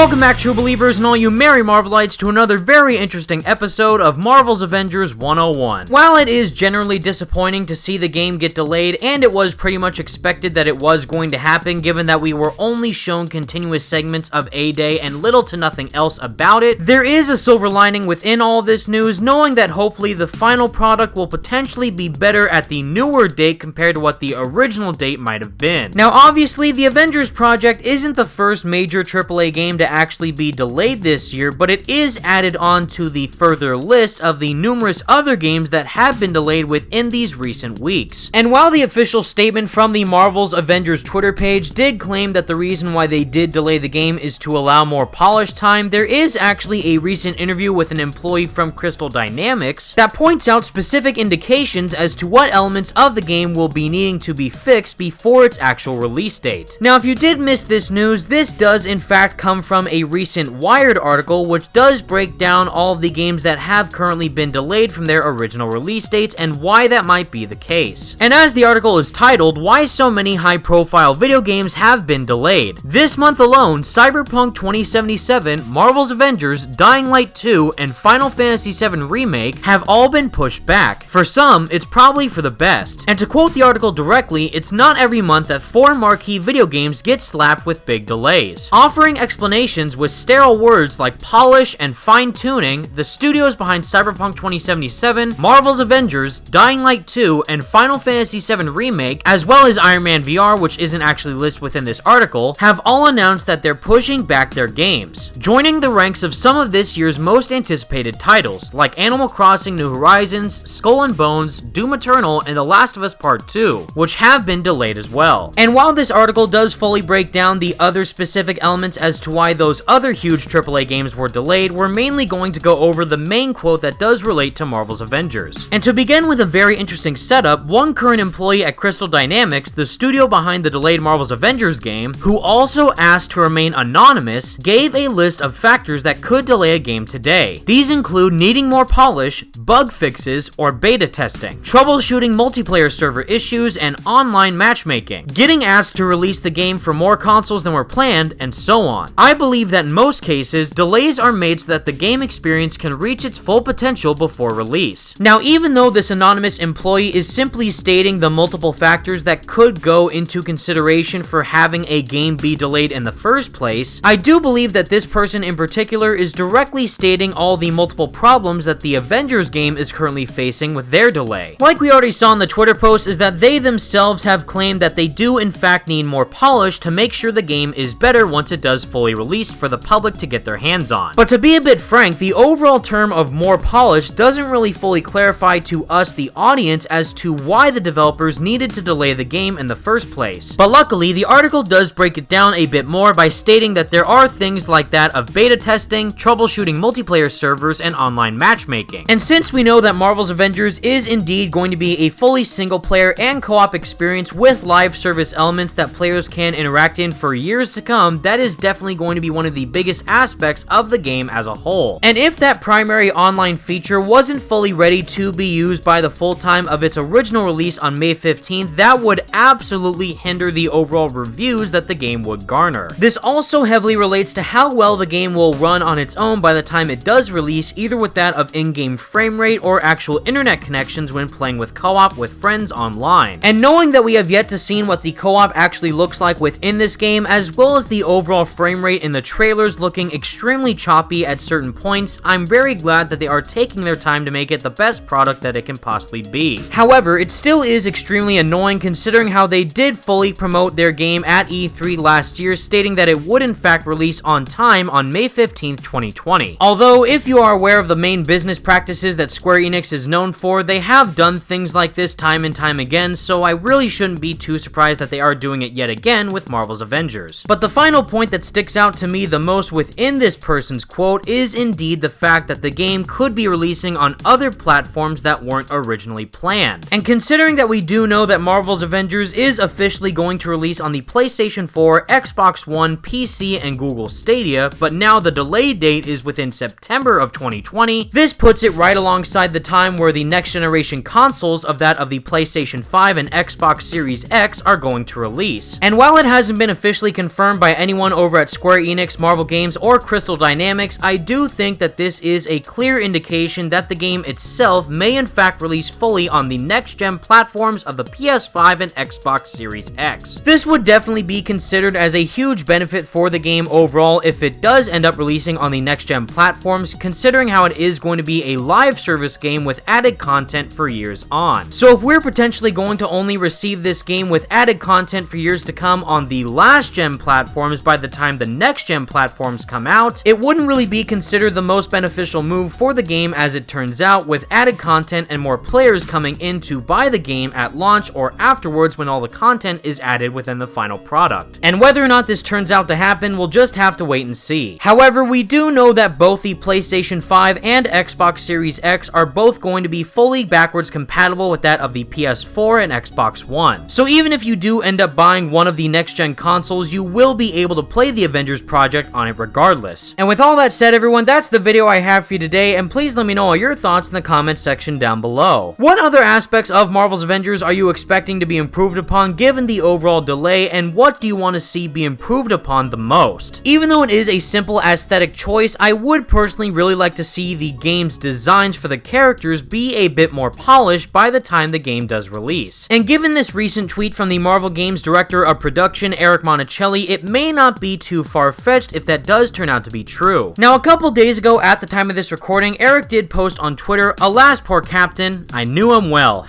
Welcome back, true believers and all you merry Marvelites, to another very interesting episode of Marvel's Avengers 101. While it is generally disappointing to see the game get delayed, and it was pretty much expected that it was going to happen given that we were only shown continuous segments of A-Day and little to nothing else about it, there is a silver lining within all this news, knowing that hopefully the final product will potentially be better at the newer date compared to what the original date might have been. Now obviously, the Avengers project isn't the first major AAA game to actually be delayed this year, but it is added on to the further list of the numerous other games that have been delayed within these recent weeks. And while the official statement from the Marvel's Avengers Twitter page did claim that the reason why they did delay the game is to allow more polish time, there is actually a recent interview with an employee from Crystal Dynamics that points out specific indications as to what elements of the game will be needing to be fixed before its actual release date. Now, if you did miss this news, this does in fact come from a recent Wired article which does break down all of the games that have currently been delayed from their original release dates and why that might be the case. And as the article is titled, "Why So Many High-Profile Video Games Have Been Delayed," this month alone, Cyberpunk 2077, Marvel's Avengers, Dying Light 2, and Final Fantasy VII Remake have all been pushed back. For some, it's probably for the best. And to quote the article directly, it's not every month that foreign marquee video games get slapped with big delays. Offering explanations with sterile words like polish and fine-tuning, the studios behind Cyberpunk 2077, Marvel's Avengers, Dying Light 2, and Final Fantasy VII Remake, as well as Iron Man VR, which isn't actually listed within this article, have all announced that they're pushing back their games, joining the ranks of some of this year's most anticipated titles, like Animal Crossing New Horizons, Skull and Bones, Doom Eternal, and The Last of Us Part 2, which have been delayed as well. And while this article does fully break down the other specific elements as to why those other huge AAA games were delayed, we're mainly going to go over the main quote that does relate to Marvel's Avengers. And to begin with a very interesting setup, one current employee at Crystal Dynamics, the studio behind the delayed Marvel's Avengers game, who also asked to remain anonymous, gave a list of factors that could delay a game today. These include needing more polish, bug fixes, or beta testing, troubleshooting multiplayer server issues, and online matchmaking, getting asked to release the game for more consoles than were planned, and so on. I believe that in most cases, delays are made so that the game experience can reach its full potential before release. Now, even though this anonymous employee is simply stating the multiple factors that could go into consideration for having a game be delayed in the first place, I do believe that this person in particular is directly stating all the multiple problems that the Avengers game is currently facing with their delay. Like we already saw in the Twitter post, is that they themselves have claimed that they do in fact need more polish to make sure the game is better once it does fully release for the public to get their hands on. But to be a bit frank, the overall term of more polish doesn't really fully clarify to us, the audience, as to why the developers needed to delay the game in the first place. But luckily, the article does break it down a bit more by stating that there are things like that of beta testing, troubleshooting multiplayer servers, and online matchmaking. And since we know that Marvel's Avengers is indeed going to be a fully single-player and co-op experience with live service elements that players can interact in for years to come, that is definitely going to be one of the biggest aspects of the game as a whole. And if that primary online feature wasn't fully ready to be used by the full time of its original release on May 15th, that would absolutely hinder the overall reviews that the game would garner. This also heavily relates to how well the game will run on its own by the time it does release, either with that of in-game frame rate or actual internet connections when playing with co-op with friends online. And knowing that we have yet to see what the co-op actually looks like within this game, as well as the overall frame rate in the trailers looking extremely choppy at certain points, I'm very glad that they are taking their time to make it the best product that it can possibly be. However, it still is extremely annoying considering how they did fully promote their game at E3 last year, stating that it would in fact release on time on May 15th, 2020. Although, if you are aware of the main business practices that Square Enix is known for, they have done things like this time and time again, so I really shouldn't be too surprised that they are doing it yet again with Marvel's Avengers. But the final point that sticks out to me the most within this person's quote is indeed the fact that the game could be releasing on other platforms that weren't originally planned. And considering that we do know that Marvel's Avengers is officially going to release on the PlayStation 4, Xbox One, PC, and Google Stadia, but now the delay date is within September of 2020, this puts it right alongside the time where the next generation consoles of that of the PlayStation 5 and Xbox Series X are going to release. And while it hasn't been officially confirmed by anyone over at Square Enix, Marvel Games, or Crystal Dynamics, I do think that this is a clear indication that the game itself may in fact release fully on the next-gen platforms of the PS5 and Xbox Series X. This would definitely be considered as a huge benefit for the game overall if it does end up releasing on the next-gen platforms, considering how it is going to be a live service game with added content for years on. So if we're potentially going to only receive this game with added content for years to come on the last-gen platforms by the time the next-gen platforms come out, it wouldn't really be considered the most beneficial move for the game, as it turns out, with added content and more players coming in to buy the game at launch or afterwards when all the content is added within the final product. And whether or not this turns out to happen, we'll just have to wait and see. However, we do know that both the PlayStation 5 and Xbox Series X are both going to be fully backwards compatible with that of the PS4 and Xbox One. So even if you do end up buying one of the next-gen consoles, you will be able to play the Avengers project on it regardless. And with all that said, everyone, that's the video I have for you today, and please let me know all your thoughts in the comments section down below. What other aspects of Marvel's Avengers are you expecting to be improved upon given the overall delay, and what do you want to see be improved upon the most? Even though it is a simple aesthetic choice, I would personally really like to see the game's designs for the characters be a bit more polished by the time the game does release. And given this recent tweet from the Marvel Games Director of Production, Eric Monticelli, it may not be too far-fetched if that does turn out to be true. Now, a couple days ago at the time of this recording, Eric did post on Twitter, "Alas, poor Captain, I knew him well,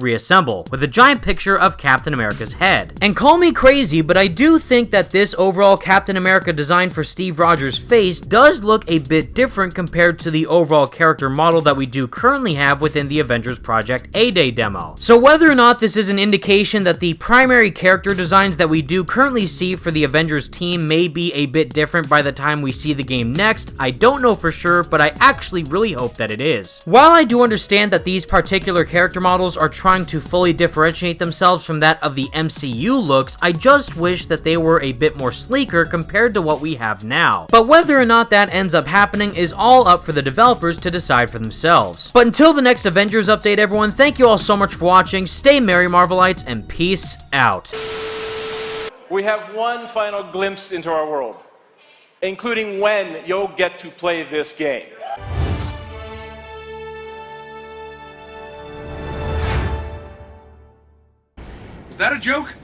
#reassemble," with a giant picture of Captain America's head. And call me crazy, but I do think that this overall Captain America design for Steve Rogers' face does look a bit different compared to the overall character model that we do currently have within the Avengers Project A-Day demo. So whether or not this is an indication that the primary character designs that we do currently see for the Avengers team may be a bit different by the time we see the game next, I don't know for sure, but I actually really hope that it is. While I do understand that these particular character models are trying to fully differentiate themselves from that of the MCU looks, I just wish that they were a bit more sleeker compared to what we have now. But whether or not that ends up happening is all up for the developers to decide for themselves. But until the next Avengers update, everyone, thank you all so much for watching, stay merry Marvelites, and peace out. We have one final glimpse into our world, including when you'll get to play this game. Is that a joke?